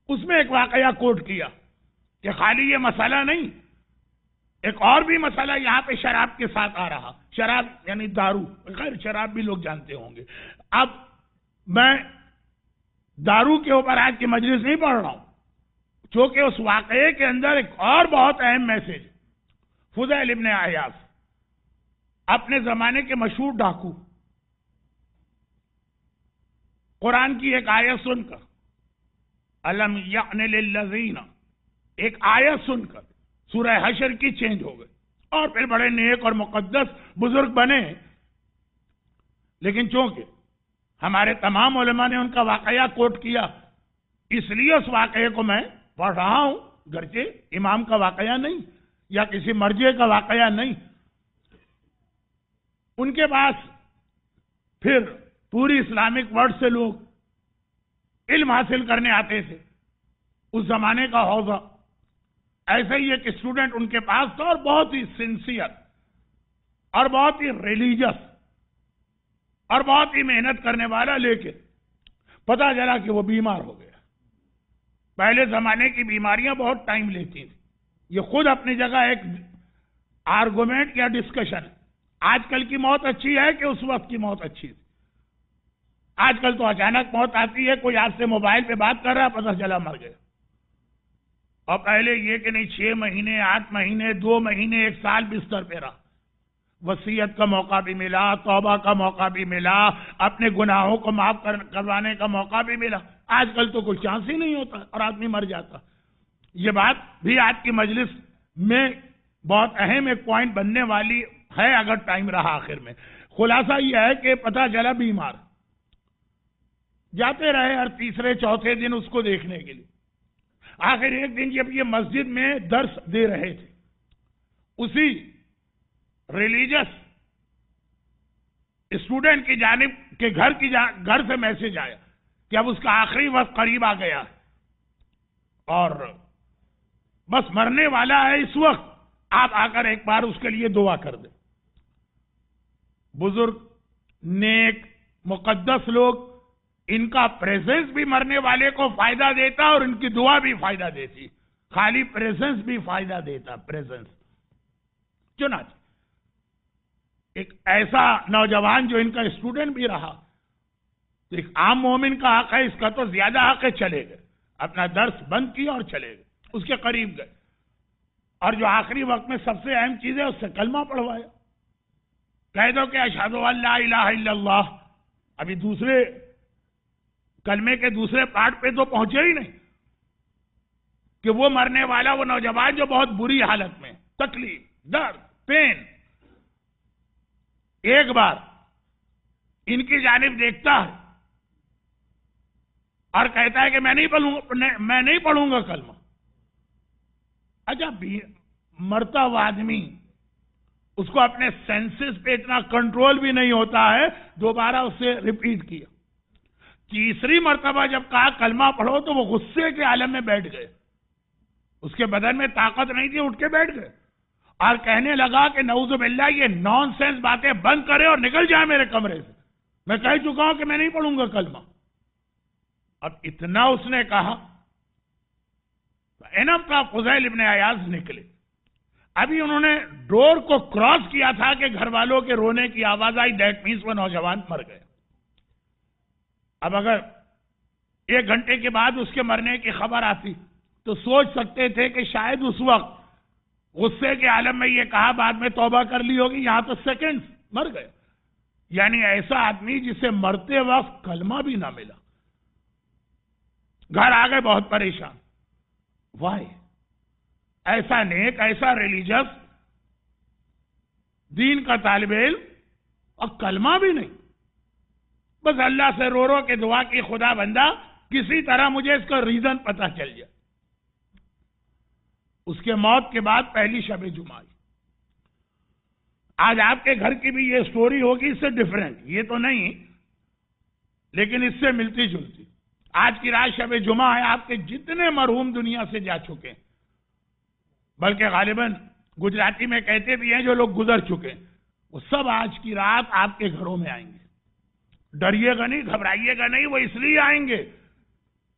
اس میں ایک واقعہ کوٹ کیا کہ خالی یہ مسئلہ نہیں، ایک اور بھی مسئلہ یہاں پہ شراب کے ساتھ آ رہا، شراب یعنی دارو، خیر شراب بھی لوگ جانتے ہوں گے۔ اب میں دارو کے اوپر آج کی مجلس نہیں پڑھ رہا ہوں، چونکہ اس واقعے کے اندر ایک اور بہت اہم میسج۔ فضیل ابن عیاض اپنے زمانے کے مشہور ڈاکو، قرآن کی ایک آیت سن کر، الم یعن للذین، ایک آیت سن کر سورہ حشر کی چینج ہو گئے اور پھر بڑے نیک اور مقدس بزرگ بنے۔ لیکن چونکہ ہمارے تمام علماء نے ان کا واقعہ کوٹ کیا، اس لیے اس واقعے کو میں پڑھ رہا ہوں، گرچہ امام کا واقعہ نہیں یا کسی مرجع کا واقعہ نہیں۔ ان کے پاس پھر پوری اسلامک ورلڈ سے لوگ علم حاصل کرنے آتے تھے، اس زمانے کا حوضہ۔ ایسے ہی ایک اسٹوڈنٹ ان کے پاس تھا اور بہت ہی سنسیئر اور بہت ہی ریلیجس اور بہت ہی محنت کرنے والا، لیکن پتہ چلا کہ وہ بیمار ہو گیا۔ پہلے زمانے کی بیماریاں بہت ٹائم لیتی تھیں، یہ خود اپنی جگہ ایک آرگومنٹ یا ڈسکشن ہے۔ آج کل کی موت اچھی ہے کہ اس وقت کی موت اچھی تھی؟ آج کل تو اچانک موت آتی ہے، کوئی آپ سے موبائل پہ بات کر رہا ہے، پتہ چلا مر گیا۔ اور پہلے یہ کہ نہیں 6 مہینے 8 مہینے 2 مہینے 1 سال بستر پہ رہا، وصیت کا موقع بھی ملا، توبہ کا موقع بھی ملا، اپنے گناہوں کو معاف کروانے کا موقع بھی ملا۔ آج کل تو کوئی چانس ہی نہیں ہوتا اور آدمی مر جاتا۔ یہ بات بھی آج کی مجلس میں بہت اہم ایک پوائنٹ بننے والی ہے اگر ٹائم رہا آخر میں۔ خلاصہ یہ ہے کہ پتہ چلا بیمار، جاتے رہے ہر تیسرے چوتھے دن اس کو دیکھنے کے لیے۔ آخر ایک دن جب یہ مسجد میں درس دے رہے تھے، اسی ریلیجس اسٹوڈنٹ کی جانب کے گھر سے میسج آیا کہ اب اس کا آخری وقت قریب آ گیا ہے اور بس مرنے والا ہے اس وقت، آپ آ کر ایک بار اس کے لیے دعا کر دیں۔ بزرگ، نیک، مقدس لوگ، ان کا پریزنس بھی مرنے والے کو فائدہ دیتا اور ان کی دعا بھی فائدہ دیتی، خالی پریزنس بھی فائدہ دیتا، پریزنس۔ چنانچہ ایک ایسا نوجوان جو ان کا اسٹوڈنٹ بھی رہا، تو ایک عام مومن کا حق ہے، اس کا تو زیادہ حق ہے، چلے گئے، اپنا درس بند کیا اور چلے گئے، اس کے قریب گئے اور جو آخری وقت میں سب سے اہم چیز ہے اس سے کلمہ پڑھوایا۔ کہہ دو کہ اشہد ان لا الہ الا اللہ۔ ابھی دوسرے کلمے کے دوسرے پارٹ پہ تو پہنچے ہی نہیں کہ وہ مرنے والا، وہ نوجوان جو بہت بری حالت میں، تکلیف، درد، پین، ایک بار ان کی جانب دیکھتا ہے اور کہتا ہے کہ میں نہیں پڑھوں گا کلمہ۔ اچھا، مرتا ہوا آدمی، اس کو اپنے سینسز پہ اتنا کنٹرول بھی نہیں ہوتا ہے، دوبارہ اسے ریپیٹ کیا۔ تیسری مرتبہ جب کہا کلمہ پڑھو تو وہ غصے کے عالم میں بیٹھ گئے، اس کے بدن میں طاقت نہیں تھی، اٹھ کے بیٹھ گئے اور کہنے لگا کہ نعوذ باللہ یہ نان سینس باتیں بند کرے اور نکل جائے میرے کمرے سے، میں کہہ چکا ہوں کہ میں نہیں پڑھوں گا کلمہ۔ اب اتنا اس نے کہا، انف کا فضیل ابن عیاض نکلے۔ ابھی انہوں نے ڈور کو کراس کیا تھا کہ گھر والوں کے رونے کی آواز آئی، دیٹ مینس وہ نوجوان مر گئے۔ اب اگر 1 گھنٹے کے بعد اس کے مرنے کی خبر آتی تو سوچ سکتے تھے کہ شاید اس وقت غصے کے عالم میں یہ کہا، بعد میں توبہ کر لی ہوگی، یہاں تو سیکنڈ مر گئے۔ یعنی ایسا آدمی جسے مرتے وقت کلمہ بھی نہ ملا، گھر آ گئے بہت پریشان۔ وائی؟ ایسا نیک، ایسا ریلیجس، دین کا طالب علم اور کلمہ بھی نہیں، بس اللہ سے رو رو کے دعا کی، خدا بندہ کسی طرح مجھے اس کا ریزن پتہ چل جائے۔ اس کے موت کے بعد پہلی شب جمعہ آئی۔ آج آپ کے گھر کی بھی یہ سٹوری ہوگی، اس سے ڈیفرنٹ، یہ تو نہیں لیکن اس سے ملتی جلتی۔ آج کی رات شب جمعہ ہے، آپ کے جتنے مرحوم دنیا سے جا چکے ہیں، بلکہ غالباً گجراتی میں کہتے بھی ہیں جو لوگ گزر چکے ہیں، وہ سب آج کی رات آپ کے گھروں میں آئیں گے۔ ڈریے گا نہیں، گھبرائیے گا نہیں، وہ اس لیے آئیں گے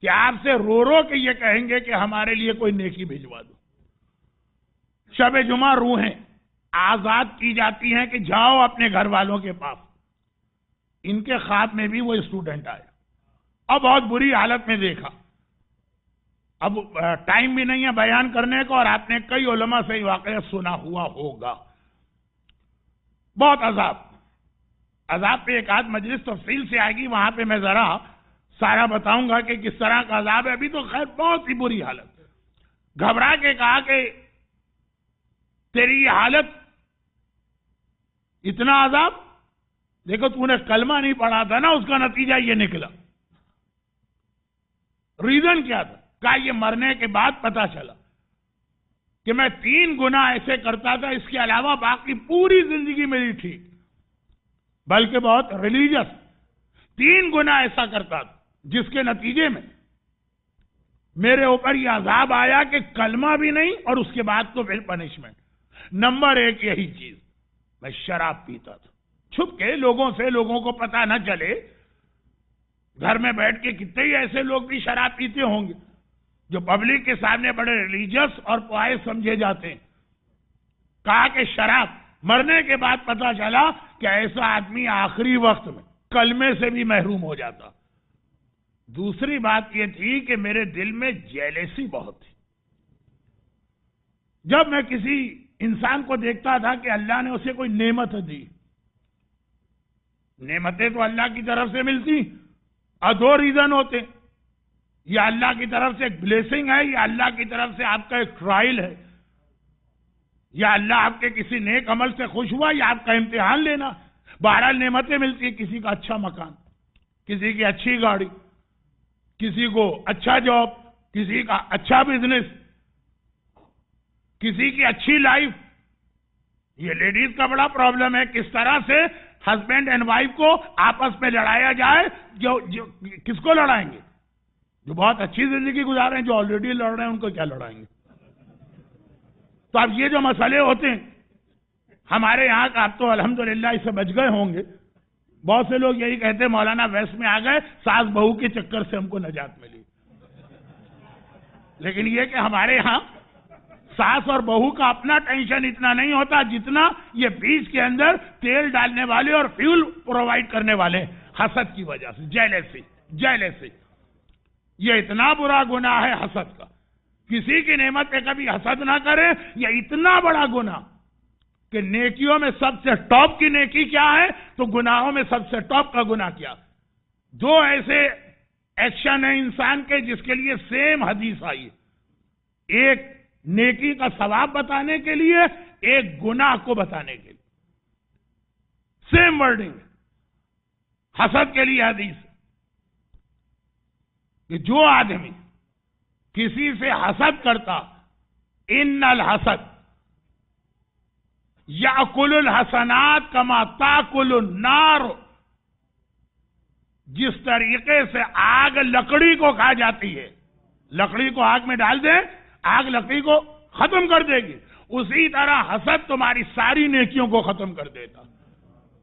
کہ آپ سے رو رو کے یہ کہیں گے کہ ہمارے لیے کوئی نیکی بھجوا دو. شب جمعہ روحیں آزاد کی جاتی ہیں کہ جاؤ اپنے گھر والوں کے پاس. ان کے خواب میں بھی وہ اسٹوڈنٹ آئے اور بہت بری حالت میں دیکھا. اب ٹائم بھی نہیں ہے بیان کرنے کو، اور آپ نے کئی علماء سے یہ واقعہ سنا ہوا ہوگا. بہت عذاب پہ ایک آدھ مجلس تفصیل سے آئے گی، وہاں پہ میں ذرا سارا بتاؤں گا کہ کس طرح کا عذاب ہے. ابھی تو خیر بہت ہی بری حالت. گھبرا کے کہا کہ تیری یہ حالت، اتنا عذاب، دیکھو تو نے کلمہ نہیں پڑھا تھا نا، اس کا نتیجہ یہ نکلا. ریزن کیا تھا؟ کہا یہ مرنے کے بعد پتا چلا کہ میں 3 گناہ ایسے کرتا تھا، اس کے علاوہ باقی پوری زندگی میری ٹھیک، بلکہ بہت ریلیجس. 3 گناہ ایسا کرتا تھا جس کے نتیجے میں میرے اوپر یہ عذاب آیا کہ کلمہ بھی نہیں، اور اس کے بعد تو پھر پنشمنٹ. نمبر 1 یہی چیز، میں شراب پیتا تھا چھپ کے، لوگوں سے، لوگوں کو پتا نہ چلے. گھر میں بیٹھ کے کتنے ہی ایسے لوگ بھی شراب پیتے ہوں گے جو پبلک کے سامنے بڑے ریلیجس اور پوائز سمجھے جاتے ہیں. کہا کہ شراب، مرنے کے بعد پتا چلا کہ ایسا آدمی آخری وقت میں کلمے سے بھی محروم ہو جاتا. دوسری بات یہ تھی کہ میرے دل میں جیلسی بہت تھی. جب میں کسی انسان کو دیکھتا تھا کہ اللہ نے اسے کوئی نعمت دی، نعمتیں تو اللہ کی طرف سے ملتی، اور 2 ریزن ہوتے، یا اللہ کی طرف سے ایک بلیسنگ ہے، یا اللہ کی طرف سے آپ کا ایک ٹرائل ہے، یا اللہ آپ کے کسی نیک عمل سے خوش ہوا، یا آپ کا امتحان لینا. بہرحال نعمتیں ملتی، کسی کا اچھا مکان، کسی کی اچھی گاڑی، کسی کو اچھا جاب، کسی کا اچھا بزنس، کسی کی اچھی لائف. یہ لیڈیز کا بڑا پرابلم ہے، کس طرح سے ہسبینڈ اینڈ وائف کو آپس میں لڑایا جائے. جو کس کو لڑائیں گے؟ جو بہت اچھی زندگی گزار رہے ہیں، جو آلریڈی لڑ رہے ہیں ان کو کیا لڑائیں گے؟ تو اب یہ جو مسئلے ہوتے ہیں ہمارے یہاں کا، اب تو الحمدللہ اس سے بچ گئے ہوں گے. بہت سے لوگ یہی کہتے ہیں مولانا ویسٹ میں آ گئے، ساس بہو کے چکر سے ہم کو نجات ملی. لیکن یہ کہ ہمارے یہاں ساس اور بہو کا اپنا ٹینشن اتنا نہیں ہوتا جتنا یہ بیچ کے اندر تیل ڈالنے والے اور فیول پرووائڈ کرنے والے حسد کی وجہ سے. جیلسی یہ اتنا برا گناہ ہے حسد کا. کسی کی نعمت پہ کبھی حسد نہ کرے. یہ اتنا بڑا گناہ کہ نیکیوں میں سب سے ٹاپ کی نیکی کیا ہے تو گناہوں میں سب سے ٹاپ کا گناہ کیا. 2 ایسے ایکشن ہیں انسان کے جس کے لیے سیم حدیث آئی ہے. ایک نیکی کا ثواب بتانے کے لیے، ایک گناہ کو بتانے کے لیے. Same wording. حسد کے لیے حدیث کہ جو آدمی کسی سے حسد کرتا، ان الحسد یاکل الحسنات کما تاکل النار، جس طریقے سے آگ لکڑی کو کھا جاتی ہے، لکڑی کو آگ میں ڈال دیں، آگ لکڑی کو ختم کر دے گی، اسی طرح حسد تمہاری ساری نیکیوں کو ختم کر دیتا.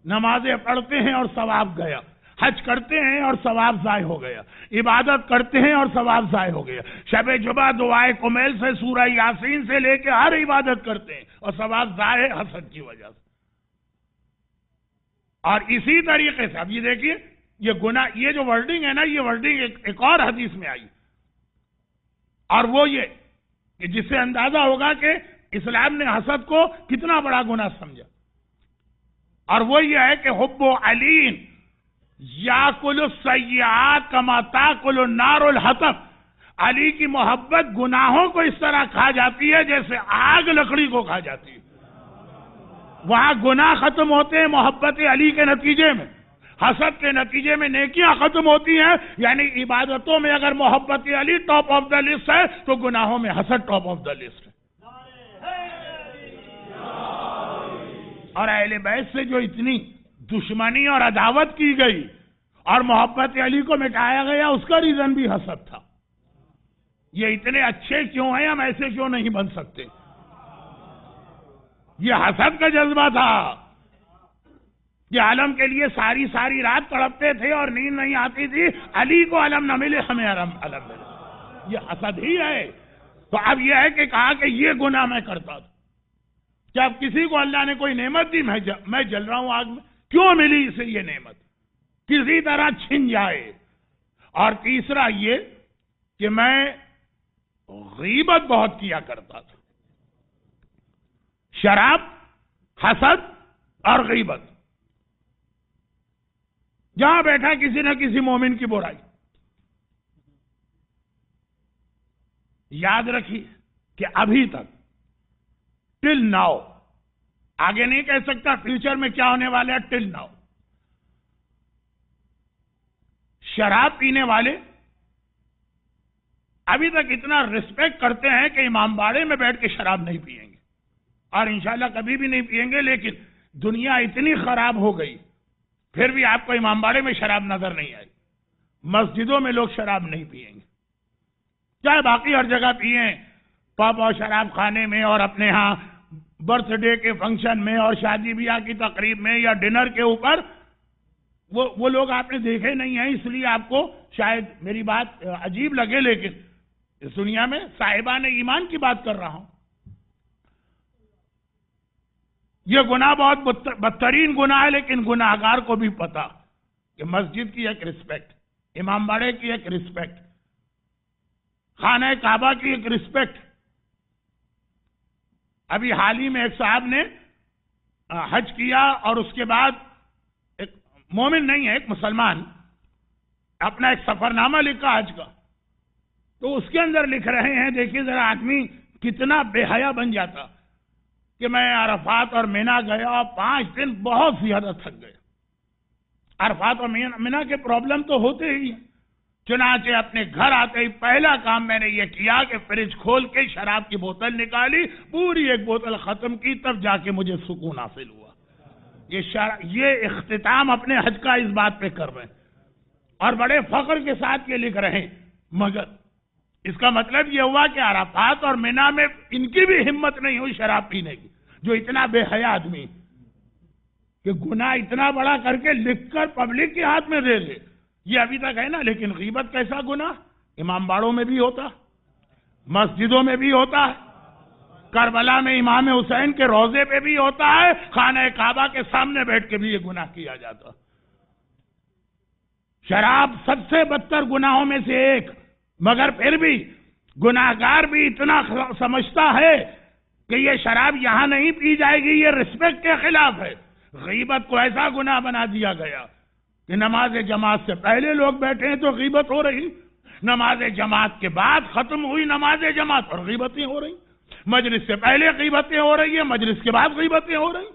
نمازیں پڑھتے ہیں اور ثواب گیا، حج کرتے ہیں اور ثواب ضائع ہو گیا، عبادت کرتے ہیں اور ثواب ضائع ہو گیا، شب جمعہ دعائے کمیل سے سورہ یاسین سے لے کے ہر عبادت کرتے ہیں اور ثواب ضائع ہے حسد کی وجہ سے. اور اسی طریقے سے اب یہ دیکھیے، یہ گناہ، یہ جو ورڈنگ ہے نا، یہ ورڈنگ ایک اور حدیث میں آئی، اور وہ یہ کہ جس سے اندازہ ہوگا کہ اسلام نے حسد کو کتنا بڑا گناہ سمجھا. اور وہ یہ ہے کہ حب علی یاکل السیئات کما تاکل النار الحطب، علی کی محبت گناہوں کو اس طرح کھا جاتی ہے جیسے آگ لکڑی کو کھا جاتی ہے. وہاں گناہ ختم ہوتے ہیں محبت علی کے نتیجے میں، حسد کے نتیجے میں نیکیاں ختم ہوتی ہیں. یعنی عبادتوں میں اگر محبت علی ٹاپ آف دا لسٹ ہے تو گناہوں میں حسد ٹاپ آف دا لسٹ ہے. اور اہل بیت سے جو اتنی دشمنی اور عداوت کی گئی اور محبت علی کو مٹایا گیا، اس کا ریزن بھی حسد تھا. یہ اتنے اچھے کیوں ہیں، ہم ایسے کیوں نہیں بن سکتے؟ یہ حسد کا جذبہ تھا. یہ علم کے لیے ساری ساری رات تڑپتے تھے اور نیند نہیں آتی تھی، علی کو علم نہ ملے ہمیں علم ملے، یہ حسد ہی ہے۔ تو اب یہ ہے کہ کہا کہ یہ گناہ میں کرتا تھا، جب کسی کو اللہ نے کوئی نعمت دی میں جل رہا ہوں آگ میں، کیوں ملی اسے یہ نعمت، کسی طرح چھن جائے۔ اور تیسرا یہ کہ میں غیبت بہت کیا کرتا تھا، شراب، حسد اور غیبت، جہاں بیٹھا کسی نہ کسی مومن کی برائی۔ یاد رکھیے کہ ابھی تک ٹل ناؤ، آگے نہیں کہہ سکتا فیوچر میں کیا ہونے والا ہے، ٹل ناؤ شراب پینے والے ابھی تک اتنا رسپیکٹ کرتے ہیں کہ امام باڑے میں بیٹھ کے شراب نہیں پئیں گے، اور انشاءاللہ کبھی بھی نہیں پئیں گے، لیکن دنیا اتنی خراب ہو گئی پھر بھی آپ کو امام باڑے میں شراب نظر نہیں آئی، مسجدوں میں لوگ شراب نہیں پئیں گے، چاہے باقی ہر جگہ پئیں، پب اور شراب خانے میں اور اپنے ہاں برتھ ڈے کے فنکشن میں اور شادی بیاہ کی تقریب میں یا ڈنر کے اوپر، وہ لوگ آپ نے دیکھے نہیں ہیں، اس لیے آپ کو شاید میری بات عجیب لگے، لیکن اس دنیا میں صاحبان ایمان کی بات کر رہا ہوں۔ یہ گناہ بہت بدترین گناہ ہے، لیکن گناہگار کو بھی پتا کہ مسجد کی ایک رسپیکٹ، امام باڑے کی ایک رسپیکٹ، خانہ کعبہ کی ایک رسپیکٹ۔ ابھی حال ہی میں ایک صاحب نے حج کیا اور اس کے بعد ایک مومن نہیں ہے، ایک مسلمان، اپنا ایک سفر نامہ لکھا حج کا، تو اس کے اندر لکھ رہے ہیں، دیکھیے ذرا آدمی کتنا بے حیا بن جاتا، کہ میں عرفات اور مینا گیا، 5 دن بہت زیادہ تھک گئے۔ عرفات اور مینا کے پرابلم تو ہوتے ہی ہیں، چنانچہ اپنے گھر آتے ہی پہلا کام میں نے یہ کیا کہ فریج کھول کے شراب کی بوتل نکالی، پوری ایک بوتل ختم کی، تب جا کے مجھے سکون حاصل ہوا۔ یہ اختتام اپنے حج کا اس بات پہ کر رہے ہیں، اور بڑے فخر کے ساتھ یہ لکھ رہے ہیں، مگر اس کا مطلب یہ ہوا کہ عرفات اور مینا میں ان کی بھی ہمت نہیں ہوئی شراب پینے کی، جو اتنا بے حیا آدمی کہ گناہ اتنا بڑا کر کے لکھ کر پبلک کے ہاتھ میں دے دے، یہ ابھی تک ہے نا۔ لیکن غیبت کیسا گناہ، امام باڑوں میں بھی ہوتا، مسجدوں میں بھی ہوتا ہے، کربلا میں امام حسین کے روضے پہ بھی ہوتا ہے، خانہ کعبہ کے سامنے بیٹھ کے بھی یہ گناہ کیا جاتا۔ شراب سب سے بدتر گناہوں میں سے ایک، مگر پھر بھی گناہگار بھی اتنا سمجھتا ہے کہ یہ شراب یہاں نہیں پی جائے گی، یہ رسپیکٹ کے خلاف ہے۔ غیبت کو ایسا گناہ بنا دیا گیا کہ نماز جماعت سے پہلے لوگ بیٹھے ہیں تو غیبت ہو رہی، نماز جماعت کے بعد ختم ہوئی نماز جماعت اور غیبتیں ہو رہی، مجلس سے پہلے غیبتیں ہو رہی ہیں، مجلس کے بعد غیبتیں ہو رہی۔